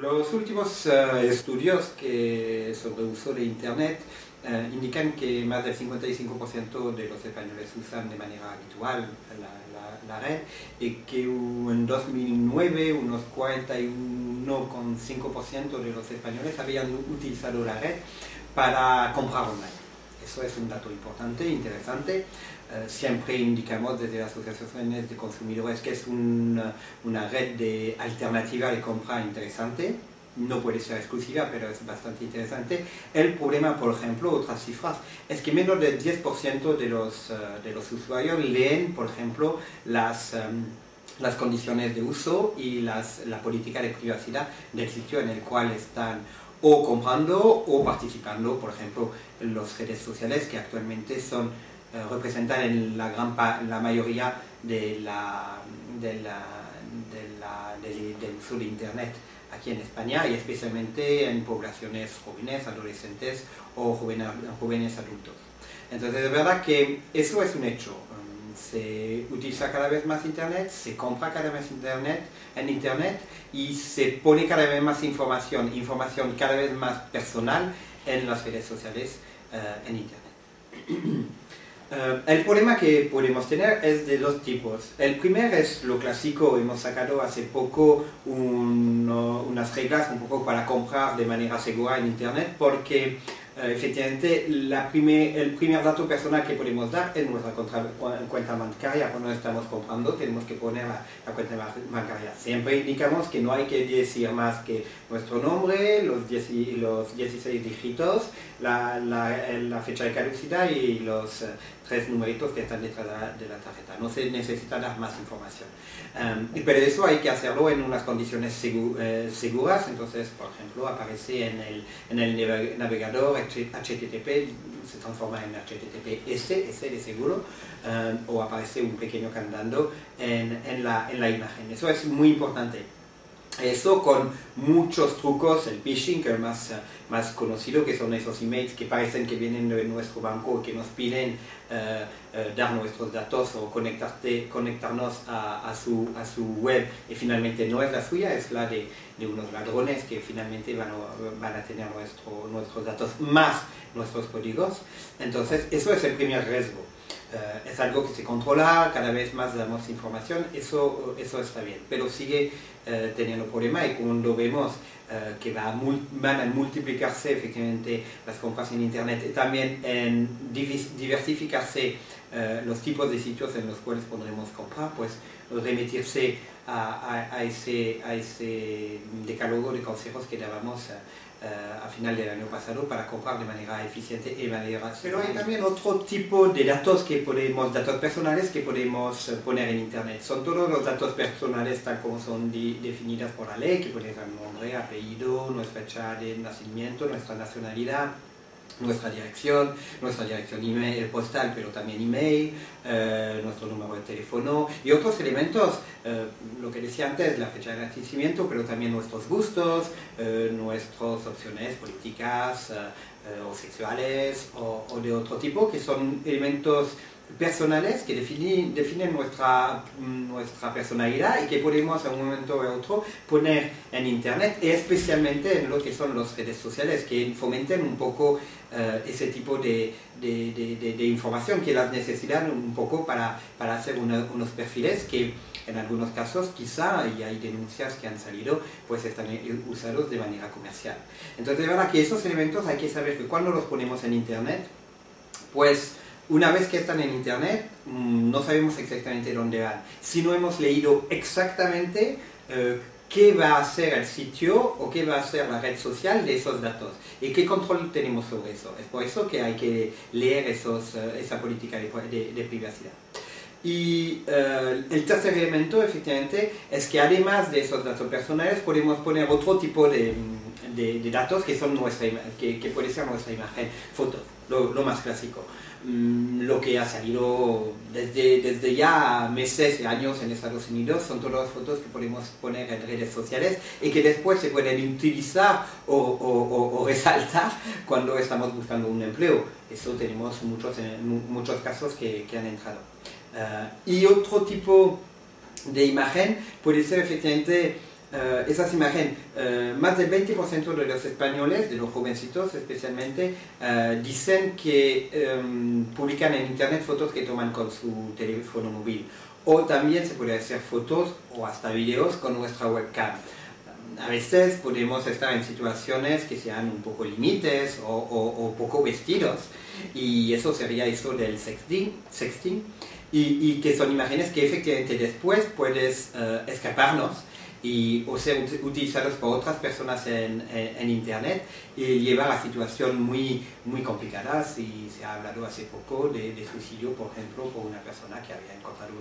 Los últimos estudios sobre uso de Internet indican que más del 55% de los españoles usan de manera habitual la red y que en 2009 unos 41,5% de los españoles habían utilizado la red para comprar online. Eso es un dato importante, interesante. Siempre indicamos desde las asociaciones de consumidores que es una red de alternativa de compra interesante. No puede ser exclusiva, pero es bastante interesante. El problema, por ejemplo, otras cifras, es que menos del 10% de los usuarios leen, por ejemplo, las condiciones de uso y la política de privacidad del sitio en el cual están o comprando o participando, por ejemplo, en las redes sociales que actualmente representan en la mayoría del uso de Internet aquí en España y especialmente en poblaciones jóvenes, adolescentes o jóvenes adultos. Entonces es verdad que eso es un hecho. Se utiliza cada vez más Internet, se compra cada vez en Internet y se pone cada vez más información cada vez más personal en las redes sociales en Internet. El problema que podemos tener es de dos tipos. El primero es lo clásico, hemos sacado hace poco unas reglas un poco para comprar de manera segura en Internet porque efectivamente el primer dato personal que podemos dar es nuestra cuenta bancaria. Cuando estamos comprando tenemos que poner la cuenta bancaria. Siempre indicamos que no hay que decir más que nuestro nombre, los 16 dígitos, la fecha de caducidad y los 3 numeritos que están detrás de la tarjeta. No se necesita dar más información. Pero eso hay que hacerlo en unas condiciones seguras. Entonces, por ejemplo, aparece en el navegador HTTP, se transforma en HTTPS, S de seguro, o aparece un pequeño candado en la imagen. Eso es muy importante. Eso con muchos trucos, el phishing, que es más conocido, que son esos emails que parecen que vienen de nuestro banco, que nos piden dar nuestros datos o conectarnos a su web y finalmente no es la suya, es la de unos ladrones que finalmente van a tener nuestros datos más nuestros códigos. Entonces eso es el primer riesgo. Es algo que se controla, cada vez más damos información, eso está bien, pero sigue teniendo problema y cuando vemos que van a multiplicarse efectivamente las compras en Internet y también en diversificarse los tipos de sitios en los cuales podremos comprar, pues remitirse a ese decálogo de consejos que dábamos a final del año pasado para comprar de manera eficiente y manera segura. Pero hay también otro tipo de datos datos personales que podemos poner en Internet. Son todos los datos personales tal como son definidas por la ley, que pueden ser nombre, apellido, nuestra fecha de nacimiento, nuestra nacionalidad, nuestra dirección email, postal, pero también email, nuestro número de teléfono y otros elementos, lo que decía antes, la fecha de nacimiento, pero también nuestros gustos, nuestras opciones políticas o sexuales o de otro tipo, que son elementos personales que definen nuestra personalidad y que podemos en un momento u otro poner en Internet, y especialmente en lo que son las redes sociales que fomenten un poco ese tipo de información, que las necesitan un poco para hacer unos perfiles que en algunos casos quizá, y hay denuncias que han salido, pues están usados de manera comercial. Entonces de verdad que esos elementos hay que saber que cuando los ponemos en Internet, pues una vez que están en Internet, no sabemos exactamente dónde van. Si no hemos leído exactamente qué va a hacer el sitio o qué va a hacer la red social de esos datos y qué control tenemos sobre eso. Es por eso que hay que leer esa política de privacidad. Y el tercer elemento, efectivamente, es que además de esos datos personales podemos poner otro tipo de datos que son que puede ser nuestra imagen, fotos, lo más clásico. Lo que ha salido desde ya meses y años en Estados Unidos son todas las fotos que podemos poner en redes sociales y que después se pueden utilizar o resaltar cuando estamos buscando un empleo. Eso tenemos muchos casos que han entrado. Y otro tipo de imagen puede ser efectivamente esas imágenes, más del 20% de los españoles, de los jovencitos especialmente, dicen que publican en internet fotos que toman con su teléfono móvil. O también se puede hacer fotos o hasta videos con nuestra webcam. A veces podemos estar en situaciones que sean un poco límites o poco vestidos, y eso sería eso del sexting, y que son imágenes que efectivamente después puedes escaparnos o ser utilizados por otras personas en internet y llevar a situaciones muy complicadas. Y se ha hablado hace poco de suicidio, por ejemplo, por una persona que había encontrado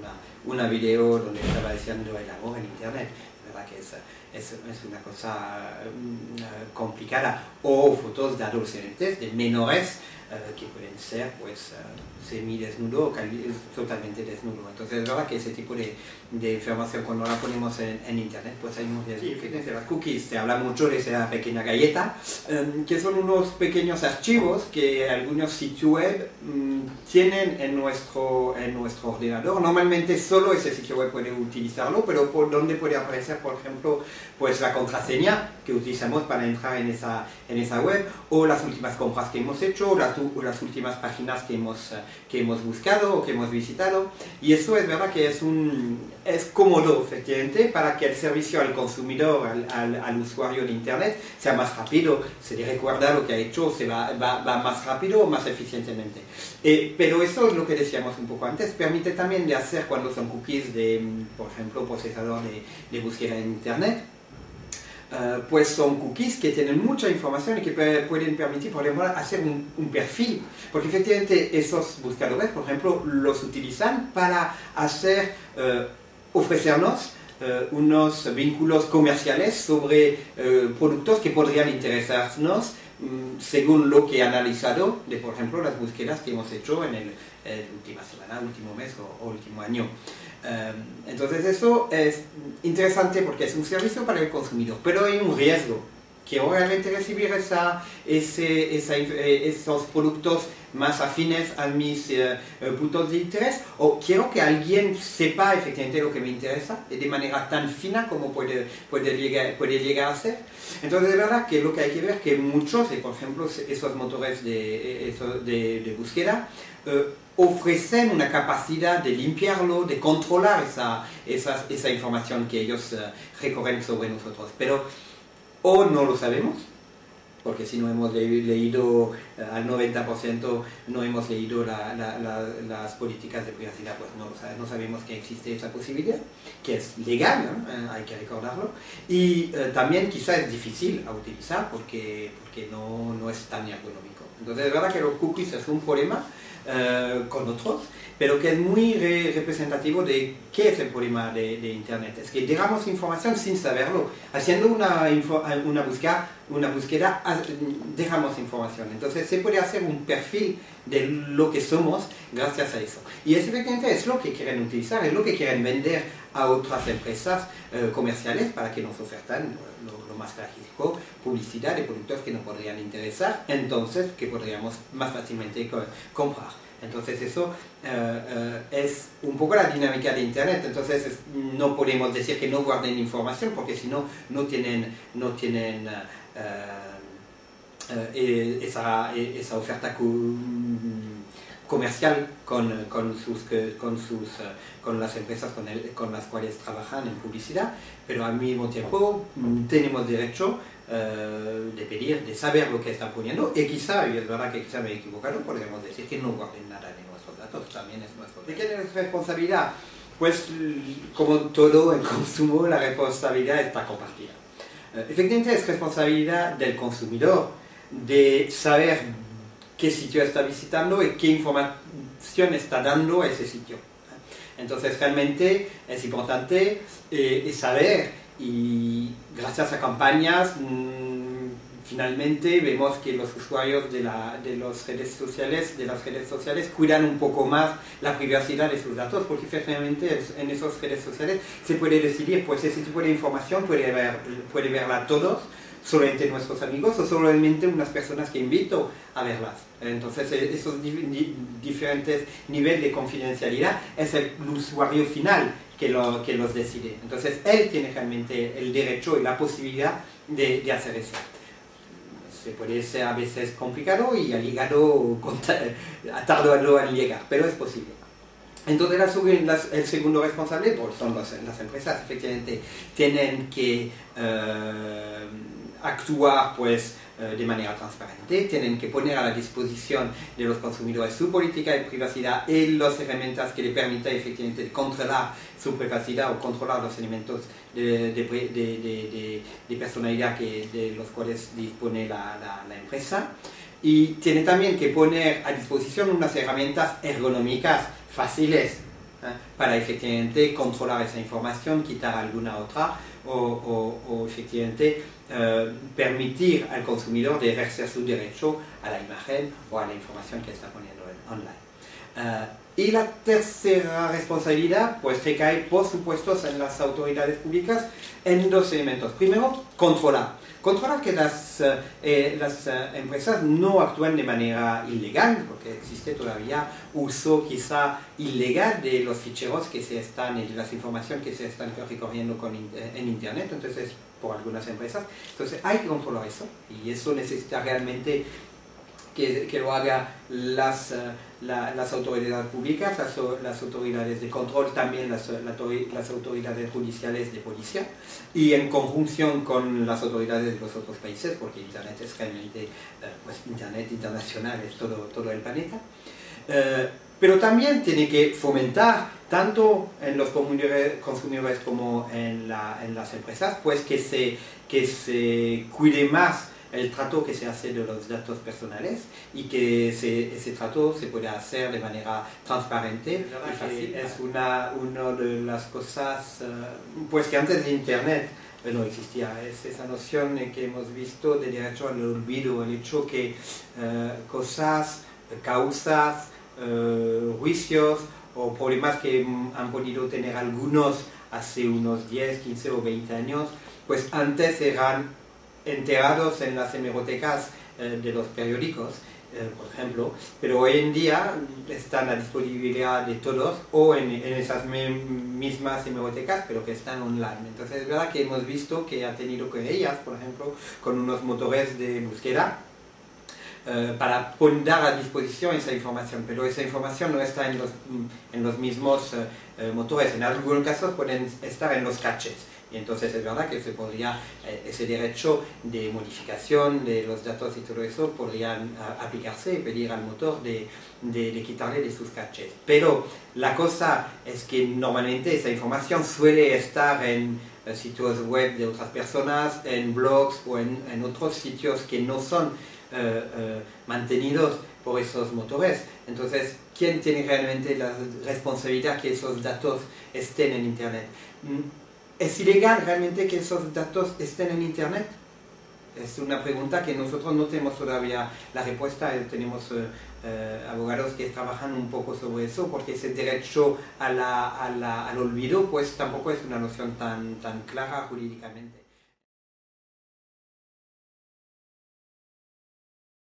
una video donde estaba diciendo el amor en internet. ¿Verdad que es una cosa complicada? O fotos de adolescentes, de menores, que pueden ser pues semidesnudo o totalmente desnudo. Entonces es verdad que ese tipo de información, cuando la ponemos en internet, pues hay unos riesgos. Fíjense, las cookies, se habla mucho de esa pequeña galleta, que son unos pequeños archivos que algunos sitios web tienen en nuestro ordenador. Normalmente solo ese sitio web puede utilizarlo, pero por donde puede aparecer, por ejemplo, pues la contraseña que utilizamos para entrar en esa web, o las últimas compras que hemos hecho, o las últimas páginas que hemos buscado o que hemos visitado. Y eso es verdad que es cómodo, efectivamente, para que el servicio al consumidor, al usuario de internet, sea más rápido, se le recuerda lo que ha hecho, va más rápido o más eficientemente. Pero eso es lo que decíamos un poco antes, permite también de hacer, cuando son cookies de, por ejemplo, procesador de búsqueda en internet, pues son cookies que tienen mucha información y que pueden permitir, por ejemplo, hacer un perfil, porque efectivamente esos buscadores, por ejemplo, los utilizan para ofrecernos unos vínculos comerciales sobre productos que podrían interesarnos según lo que he analizado de, por ejemplo, las búsquedas que hemos hecho en última semana, último mes o último año. Entonces eso es interesante porque es un servicio para el consumidor, pero hay un riesgo. Quiero realmente recibir esos productos más afines a mis puntos de interés, o quiero que alguien sepa efectivamente lo que me interesa de manera tan fina como puede llegar a ser. Entonces de verdad que lo que hay que ver es que muchos, por ejemplo, esos motores de búsqueda ofrecen una capacidad de limpiarlo, de controlar esa información que ellos recorren sobre nosotros, pero o no lo sabemos, porque si no hemos leído al 90%, no hemos leído las políticas de privacidad, pues no sabemos que existe esa posibilidad, que es legal, ¿no? Hay que recordarlo, y también quizá es difícil a utilizar porque no es tan ergonómico. Entonces es verdad que los cookies es un problema con otros, pero que es muy representativo de qué es el problema de internet. Es que dejamos información sin saberlo. Haciendo una búsqueda dejamos información. Entonces se puede hacer un perfil de lo que somos gracias a eso. Y efectivamente es lo que quieren utilizar, es lo que quieren vender a otras empresas comerciales para que nos ofertan lo más clásico, publicidad de productos que nos podrían interesar, entonces que podríamos más fácilmente comprar. Entonces eso es un poco la dinámica de internet. Entonces no podemos decir que no guarden información, porque si no, no tienen esa oferta comercial con las empresas con las cuales trabajan en publicidad, pero al mismo tiempo tenemos derecho de pedir, de saber lo que están poniendo, y quizá, y es verdad que quizá me he equivocado, podríamos decir que no guarden nada de nuestros datos, también es nuestro derecho. ¿De qué es responsabilidad? Pues como todo en consumo, la responsabilidad está compartida. Efectivamente es responsabilidad del consumidor de saber qué sitio está visitando y qué información está dando a ese sitio. Entonces realmente es importante saber, y gracias a campañas finalmente vemos que los usuarios de las redes sociales cuidan un poco más la privacidad de sus datos, porque efectivamente en esas redes sociales se puede decidir, pues ese tipo de información puede verla todos, solamente nuestros amigos o solamente unas personas que invito a verlas. Entonces esos diferentes niveles de confidencialidad es el usuario final que los decide. Entonces él tiene realmente el derecho y la posibilidad de hacer eso. Se puede ser a veces complicado y ha llegado, ha tardado en llegar, pero es posible. Entonces el segundo responsable pues, son las empresas. Efectivamente tienen que actuar pues, de manera transparente, tienen que poner a la disposición de los consumidores su política de privacidad y las herramientas que le permitan efectivamente controlar su privacidad o controlar los elementos de personalidad de los cuales dispone la empresa. Y tiene también que poner a disposición unas herramientas ergonómicas fáciles para efectivamente controlar esa información, quitar alguna otra o efectivamente permitir al consumidor de ejercer su derecho a la imagen o a la información que está poniendo online. Y la tercera responsabilidad pues recae por supuesto en las autoridades públicas en dos elementos. Primero, controlar que las empresas no actúen de manera ilegal, porque existe todavía uso quizá ilegal de los ficheros que se están, de las informaciones que se están recorriendo en Internet, entonces por algunas empresas. Entonces hay que controlar eso, y eso necesita realmente que lo hagan las autoridades públicas, las autoridades de control, también las autoridades judiciales de policía, y en conjunción con las autoridades de los otros países, porque Internet es realmente pues, Internet internacional, es todo el planeta. Pero también tiene que fomentar, tanto en los consumidores como en las empresas, pues que se cuide más el trato que se hace de los datos personales y que ese trato se puede hacer de manera transparente y fácil. Es una de las cosas pues que antes de Internet no existía, es esa noción que hemos visto de derecho al olvido, el hecho que cosas, causas, juicios o problemas que han podido tener algunos hace unos 10, 15 o 20 años, pues antes eran enterados en las hemerotecas de los periódicos, por ejemplo, pero hoy en día están a disponibilidad de todos o en esas mismas hemerotecas, pero que están online. Entonces es verdad que hemos visto que ha tenido querellas, por ejemplo, con unos motores de búsqueda para dar a disposición esa información, pero esa información no está en los mismos motores, en algunos casos pueden estar en los caches. Y entonces es verdad que se podría, ese derecho de modificación de los datos y todo eso podría aplicarse y pedir al motor de quitarle de sus caches. Pero la cosa es que normalmente esa información suele estar en sitios web de otras personas, en blogs o en otros sitios que no son mantenidos por esos motores. Entonces, ¿quién tiene realmente la responsabilidad que esos datos estén en Internet? ¿Es ilegal realmente que esos datos estén en Internet? Es una pregunta que nosotros no tenemos todavía la respuesta. Tenemos abogados que trabajan un poco sobre eso, porque ese derecho al olvido pues tampoco es una noción tan clara jurídicamente.